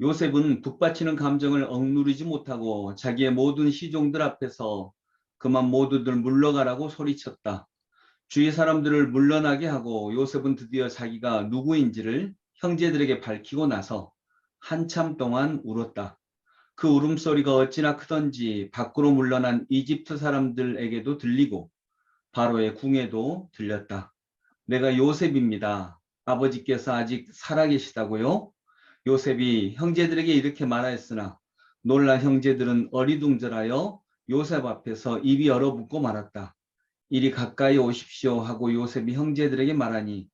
요셉은 북받치는 감정을 억누르지 못하고 자기의 모든 시종들 앞에서 그만 모두들 물러가라고 소리쳤다. 주위 사람들을 물러나게 하고 요셉은 드디어 자기가 누구인지를 형제들에게 밝히고 나서 한참 동안 울었다. 그 울음소리가 어찌나 크던지 밖으로 물러난 이집트 사람들에게도 들리고 바로의 궁에도 들렸다. 내가 요셉입니다. 아버지께서 아직 살아계시다고요? 요셉이 형제들에게 이렇게 말하였으나 놀란 형제들은 어리둥절하여 요셉 앞에서 입이 얼어붙고 말았다. 이리 가까이 오십시오 하고 요셉이 형제들에게 말하니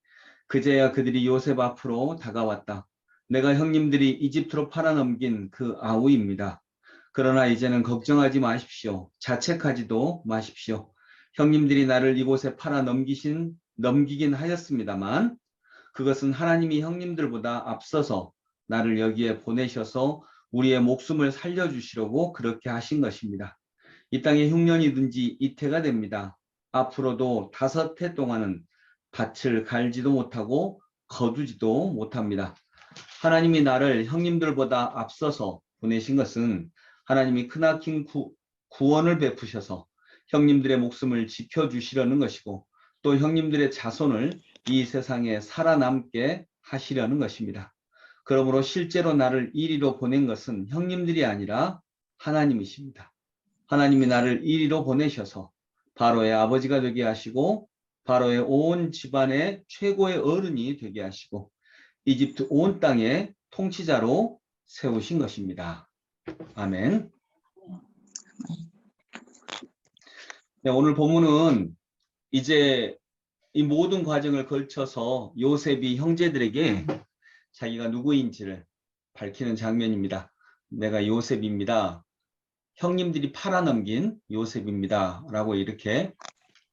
그제야 그들이 요셉 앞으로 다가왔다. 내가 형님들이 이집트로 팔아넘긴 그 아우입니다. 그러나 이제는 걱정하지 마십시오. 자책하지도 마십시오. 형님들이 나를 이곳에 넘기긴 하였습니다만 그것은 하나님이 형님들보다 앞서서 나를 여기에 보내셔서 우리의 목숨을 살려주시려고 그렇게 하신 것입니다. 이 땅에 흉년이든지 이태가 됩니다. 앞으로도 5해 동안은 밭을 갈지도 못하고 거두지도 못합니다. 하나님이 나를 형님들보다 앞서서 보내신 것은 하나님이 크나큰 구원을 베푸셔서 형님들의 목숨을 지켜주시려는 것이고 또 형님들의 자손을 이 세상에 살아남게 하시려는 것입니다. 그러므로 실제로 나를 이리로 보낸 것은 형님들이 아니라 하나님이십니다. 하나님이 나를 이리로 보내셔서 바로의 아버지가 되게 하시고 바로의 온 집안의 최고의 어른이 되게 하시고 이집트 온 땅의 통치자로 세우신 것입니다. 아멘. 네, 오늘 본문은 이제 이 모든 과정을 걸쳐서 요셉이 형제들에게 자기가 누구인지를 밝히는 장면입니다. 내가 요셉입니다. 형님들이 팔아넘긴 요셉입니다. 라고 이렇게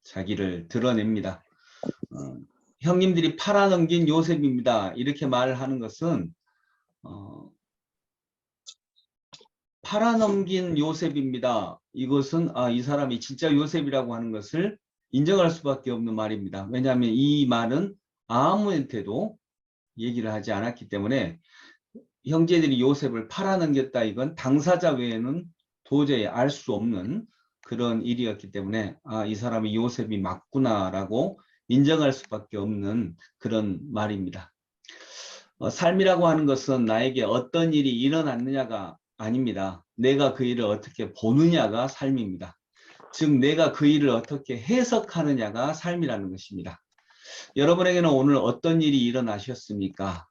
자기를 드러냅니다. 형님들이 팔아넘긴 요셉입니다. 이렇게 말을 하는 것은 팔아넘긴 요셉입니다. 이것은 이 사람이 진짜 요셉이라고 하는 것을 인정할 수밖에 없는 말입니다. 왜냐하면 이 말은 아무한테도 얘기를 하지 않았기 때문에 형제들이 요셉을 팔아넘겼다 이건 당사자 외에는 도저히 알 수 없는 그런 일이었기 때문에 이 사람이 요셉이 맞구나라고 인정할 수밖에 없는 그런 말입니다. 삶이라고 하는 것은 나에게 어떤 일이 일어났느냐가 아닙니다. 내가 그 일을 어떻게 보느냐가 삶입니다. 즉 내가 그 일을 어떻게 해석하느냐가 삶이라는 것입니다. 여러분에게는 오늘 어떤 일이 일어나셨습니까?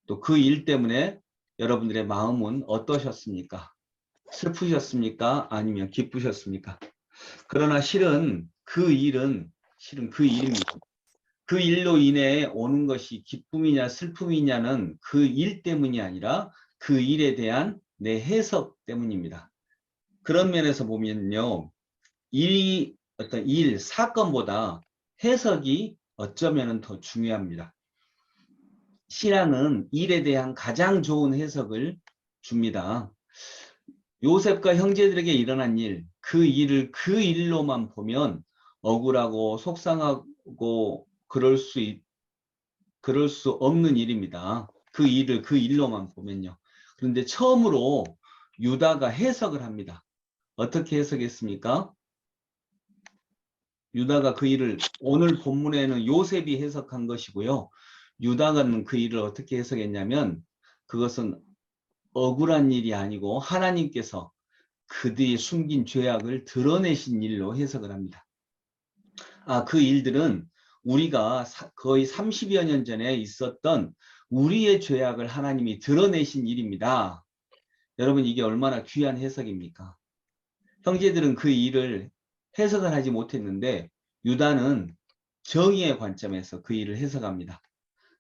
또 그 일 때문에 여러분들의 마음은 어떠셨습니까? 슬프셨습니까? 아니면 기쁘셨습니까? 그러나 실은 그 일입니다. 그 일로 인해 오는 것이 기쁨이냐 슬픔이냐는 그 일 때문이 아니라 그 일에 대한 내 해석 때문입니다. 그런 면에서 보면요. 어떤 사건보다 해석이 어쩌면 더 중요합니다. 신앙은 일에 대한 가장 좋은 해석을 줍니다. 요셉과 형제들에게 일어난 일, 그 일을 그 일로만 보면 억울하고 속상하고 그럴 수 없는 일입니다. 그 일을 그 일로만 보면요. 그런데 처음으로 유다가 해석을 합니다. 어떻게 해석했습니까? 유다가 그 일을 오늘 본문에는 요셉이 해석한 것이고요. 유다가 그 일을 어떻게 해석했냐면 그것은 억울한 일이 아니고 하나님께서 그들이 숨긴 죄악을 드러내신 일로 해석을 합니다. 그 일들은 우리가 거의 30여 년 전에 있었던 우리의 죄악을 하나님이 드러내신 일입니다. 여러분 이게 얼마나 귀한 해석입니까? 형제들은 그 일을 해석을 하지 못했는데 유다는 정의의 관점에서 그 일을 해석합니다.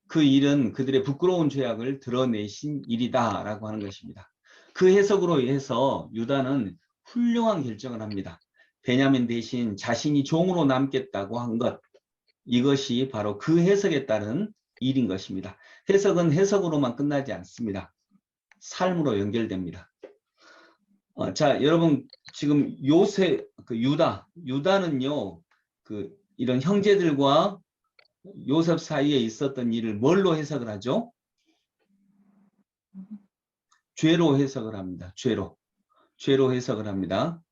그 일은 그들의 부끄러운 죄악을 드러내신 일이다 라고 하는 것입니다. 그 해석으로 해서 유다는 훌륭한 결정을 합니다. 베냐민 대신 자신이 종으로 남겠다고 한 것, 이것이 바로 그 해석에 따른 일인 것입니다. 해석은 해석으로만 끝나지 않습니다. 삶으로 연결됩니다. 자, 여러분 지금 유다는요, 이런 형제들과 요셉 사이에 있었던 일을 뭘로 해석을 하죠? 죄로 해석을 합니다. 죄로 해석을 합니다.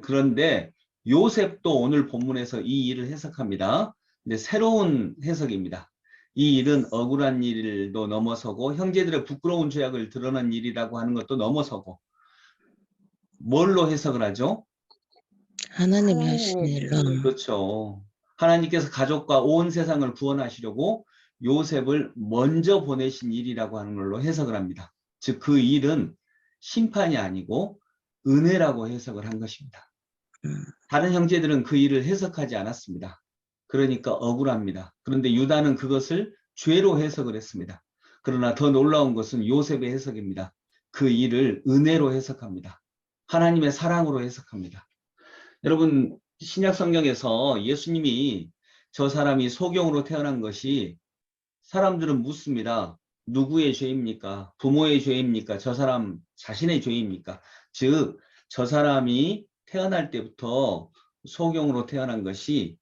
그런데 요셉도 오늘 본문에서 이 일을 해석합니다. 근데 새로운 해석입니다. 이 일은 억울한 일도 넘어서고 형제들의 부끄러운 죄악을 드러난 일이라고 하는 것도 넘어서고 뭘로 해석을 하죠? 하나님이 하신 일로. 그렇죠. 하나님께서 가족과 온 세상을 구원하시려고 요셉을 먼저 보내신 일이라고 하는 걸로 해석을 합니다. 즉 그 일은 심판이 아니고 은혜라고 해석을 한 것입니다. 다른 형제들은 그 일을 해석하지 않았습니다. 그러니까 억울합니다. 그런데 유다는 그것을 죄로 해석을 했습니다. 그러나 더 놀라운 것은 요셉의 해석입니다. 그 일을 은혜로 해석합니다. 하나님의 사랑으로 해석합니다. 여러분 신약 성경에서 예수님이 저 사람이 소경으로 태어난 것이 사람들은 묻습니다. 누구의 죄입니까? 부모의 죄입니까? 저 사람 자신의 죄입니까? 즉 저 사람이 태어날 때부터 소경으로 태어난 것이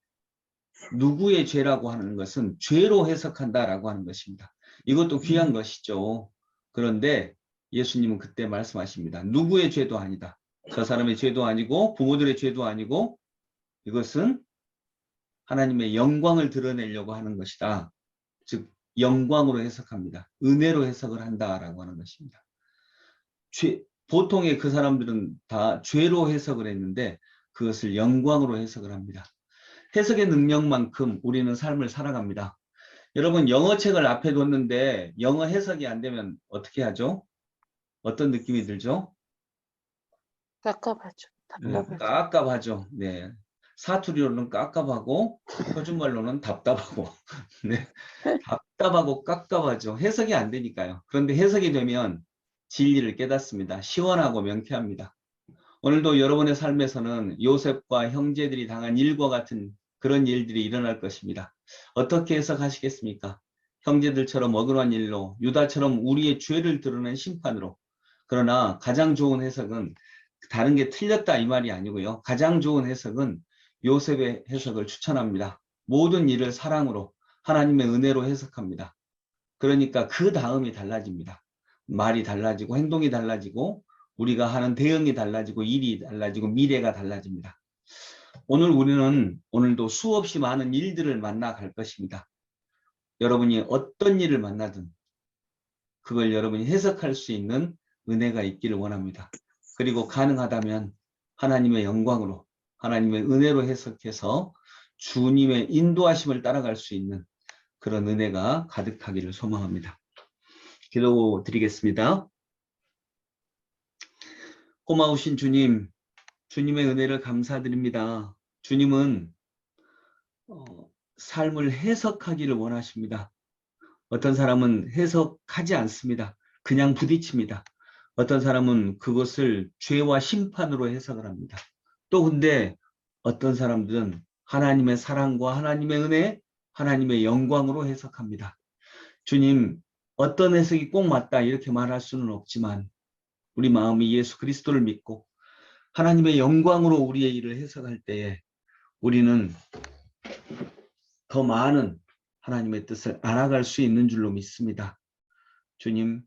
누구의 죄라고 하는 것은 죄로 해석한다라고 하는 것입니다. 이것도 귀한 것이죠. 그런데 예수님은 그때 말씀하십니다. 누구의 죄도 아니다. 저 사람의 죄도 아니고 부모들의 죄도 아니고 이것은 하나님의 영광을 드러내려고 하는 것이다. 즉 영광으로 해석합니다. 은혜로 해석을 한다라고 하는 것입니다. 보통의 그 사람들은 다 죄로 해석을 했는데 그것을 영광으로 해석을 합니다. 해석의 능력만큼 우리는 삶을 살아갑니다. 여러분 영어책을 앞에 뒀는데 영어 해석이 안 되면 어떻게 하죠? 어떤 느낌이 들죠? 깝깝하죠. 답답하죠. 깝깝하죠. 네. 사투리로는 깝깝하고 표준말로는 답답하고 네. 답답하고 깝깝하죠. 해석이 안 되니까요. 그런데 해석이 되면 진리를 깨닫습니다. 시원하고 명쾌합니다. 오늘도 여러분의 삶에서는 요셉과 형제들이 당한 일과 같은 그런 일들이 일어날 것입니다. 어떻게 해석하시겠습니까? 형제들처럼 억울한 일로, 유다처럼 우리의 죄를 드러낸 심판으로. 그러나 가장 좋은 해석은 다른 게 틀렸다 이 말이 아니고요. 가장 좋은 해석은 요셉의 해석을 추천합니다. 모든 일을 사랑으로, 하나님의 은혜로 해석합니다. 그러니까 그 다음이 달라집니다. 말이 달라지고 행동이 달라지고 우리가 하는 대응이 달라지고 일이 달라지고 미래가 달라집니다. 오늘 우리는 오늘도 수없이 많은 일들을 만나갈 것입니다. 여러분이 어떤 일을 만나든 그걸 여러분이 해석할 수 있는 은혜가 있기를 원합니다. 그리고 가능하다면 하나님의 영광으로 하나님의 은혜로 해석해서 주님의 인도하심을 따라갈 수 있는 그런 은혜가 가득하기를 소망합니다. 기도드리겠습니다. 고마우신 주님, 주님의 은혜를 감사드립니다. 주님은 삶을 해석하기를 원하십니다. 어떤 사람은 해석하지 않습니다. 그냥 부딪힙니다. 어떤 사람은 그것을 죄와 심판으로 해석을 합니다. 또 근데 어떤 사람들은 하나님의 사랑과 하나님의 은혜, 하나님의 영광으로 해석합니다. 주님, 어떤 해석이 꼭 맞다 이렇게 말할 수는 없지만 우리 마음이 예수 그리스도를 믿고 하나님의 영광으로 우리의 일을 해석할 때에 우리는 더 많은 하나님의 뜻을 알아갈 수 있는 줄로 믿습니다. 주님,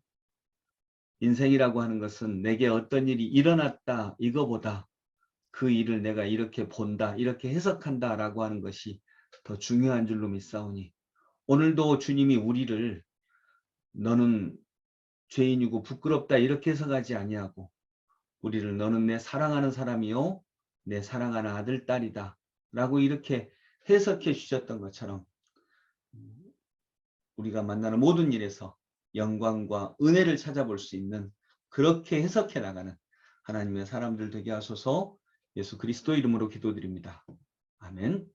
인생이라고 하는 것은 내게 어떤 일이 일어났다 이거보다 그 일을 내가 이렇게 본다, 이렇게 해석한다 라고 하는 것이 더 중요한 줄로 믿사오니 오늘도 주님이 우리를 너는 죄인이고 부끄럽다 이렇게 해석하지 아니하고 우리를 너는 내 사랑하는 사람이요 내 사랑하는 아들 딸이다 라고 이렇게 해석해 주셨던 것처럼 우리가 만나는 모든 일에서 영광과 은혜를 찾아볼 수 있는 그렇게 해석해 나가는 하나님의 사람들 되게 하소서. 예수 그리스도 이름으로 기도드립니다. 아멘.